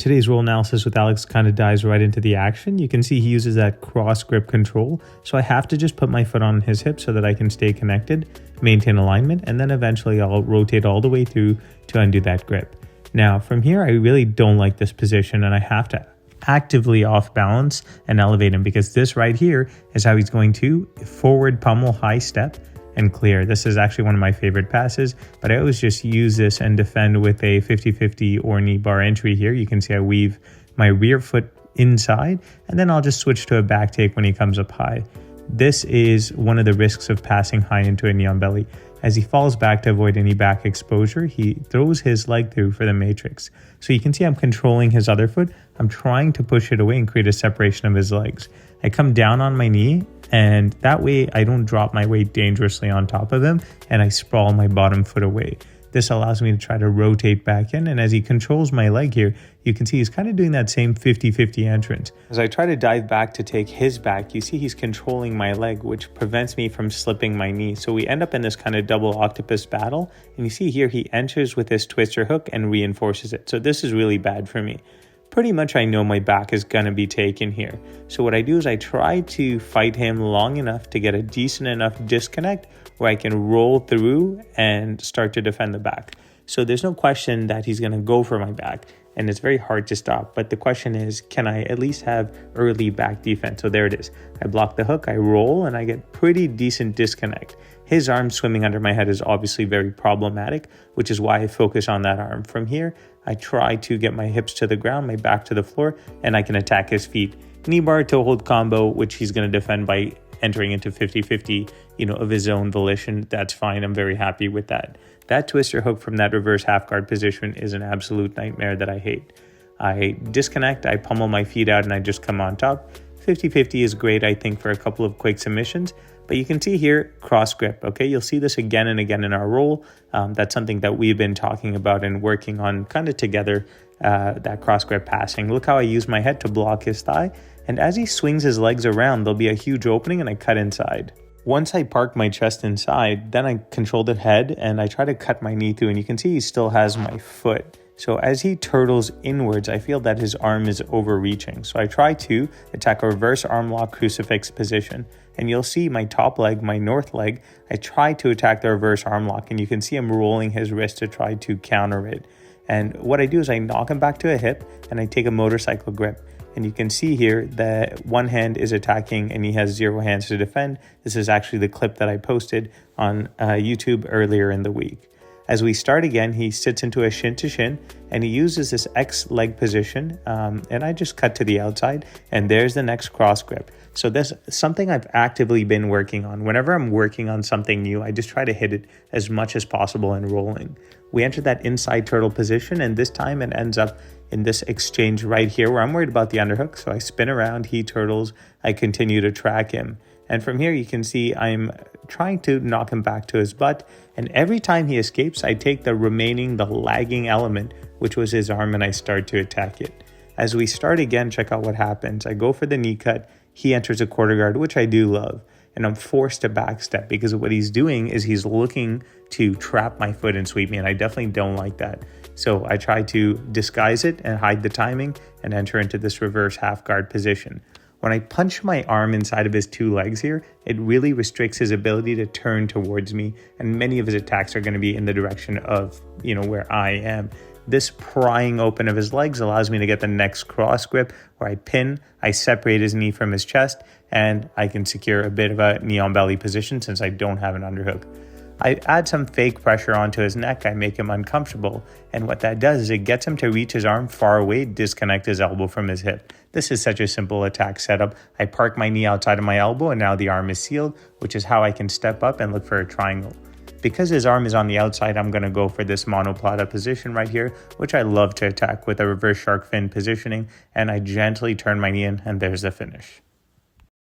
Today's roll analysis with Alex kind of dives right into the action. You can see he uses that cross grip control. So I have to just put my foot on his hip so that I can stay connected, maintain alignment, and then eventually I'll rotate all the way through to undo that grip. Now from here, I really don't like this position and I have to actively off balance and elevate him, because this right here is how he's going to forward pummel, high step, and clear. This is actually one of my favorite passes, but I always just use this and defend with a 50-50 or knee bar entry here. You can see I weave my rear foot inside, and then I'll just switch to a back take when he comes up high. This is one of the risks of passing high into a knee on belly. As he falls back to avoid any back exposure, he throws his leg through for the matrix. So you can see I'm controlling his other foot. I'm trying to push it away and create a separation of his legs. I come down on my knee, and that way I don't drop my weight dangerously on top of him, and I sprawl my bottom foot away. This allows me to try to rotate back in, and as he controls my leg here, you can see he's kind of doing that same 50-50 entrance. As I try to dive back to take his back, you see he's controlling my leg, which prevents me from slipping my knee. So we end up in this kind of double octopus battle, and you see here he enters with his twister hook and reinforces it. So this is really bad for me. Pretty much I know my back is going to be taken here. So what I do is I try to fight him long enough to get a decent enough disconnect where I can roll through and start to defend the back. So there's no question that he's going to go for my back, and it's very hard to stop. But the question is, can I at least have early back defense? So there it is. I block the hook, I roll, and I get pretty decent disconnect. His arm swimming under my head is obviously very problematic, which is why I focus on that arm. From here, I try to get my hips to the ground, my back to the floor, and I can attack his feet. Knee bar toe hold combo, which he's going to defend by entering into 50-50, of his own volition. That's fine. I'm very happy with that. That twister hook from that reverse half guard position is an absolute nightmare that I hate. I disconnect, I pummel my feet out, and I just come on top. 50-50 is great, I think, for a couple of quick submissions. But you can see here, cross grip, okay? You'll see this again and again in our roll. That's something that we've been talking about and working on kind of together, that cross grip passing. Look how I use my head to block his thigh. And as he swings his legs around, there'll be a huge opening and I cut inside. Once I park my chest inside, then I control the head and I try to cut my knee through. And you can see he still has my foot. So as he turtles inwards, I feel that his arm is overreaching. So I try to attack a reverse arm lock crucifix position. And you'll see my top leg, my north leg, I try to attack the reverse arm lock. And you can see him rolling his wrist to try to counter it. And what I do is I knock him back to a hip and I take a motorcycle grip. And you can see here that one hand is attacking and he has 0 hands to defend. This is actually the clip that I posted on YouTube earlier in the week. As we start again, he sits into a shin to shin and he uses this X leg position, and I just cut to the outside, and there's the next cross grip. So that's something I've actively been working on. Whenever I'm working on something new, I just try to hit it as much as possible in rolling. We enter that inside turtle position, and this time it ends up in this exchange right here where I'm worried about the underhook. So I spin around, he turtles, I continue to track him. And from here you can see I'm trying to knock him back to his butt. And every time he escapes, I take the lagging element, which was his arm, and I start to attack it. As we start again, check out what happens. I go for the knee cut. He enters a quarter guard, which I do love. And I'm forced to backstep because what he's doing is he's looking to trap my foot and sweep me. And I definitely don't like that. So I try to disguise it and hide the timing and enter into this reverse half guard position. When I punch my arm inside of his 2 legs here, it really restricts his ability to turn towards me. And many of his attacks are going to be in the direction of, where I am. This prying open of his legs allows me to get the next cross grip where I pin, I separate his knee from his chest, and I can secure a bit of a knee on belly position since I don't have an underhook. I add some fake pressure onto his neck, I make him uncomfortable, and what that does is it gets him to reach his arm far away, disconnect his elbow from his hip. This is such a simple attack setup. I park my knee outside of my elbow and now the arm is sealed, which is how I can step up and look for a triangle. Because his arm is on the outside, I'm going to go for this monoplata position right here, which I love to attack with a reverse shark fin positioning, and I gently turn my knee in, and there's the finish.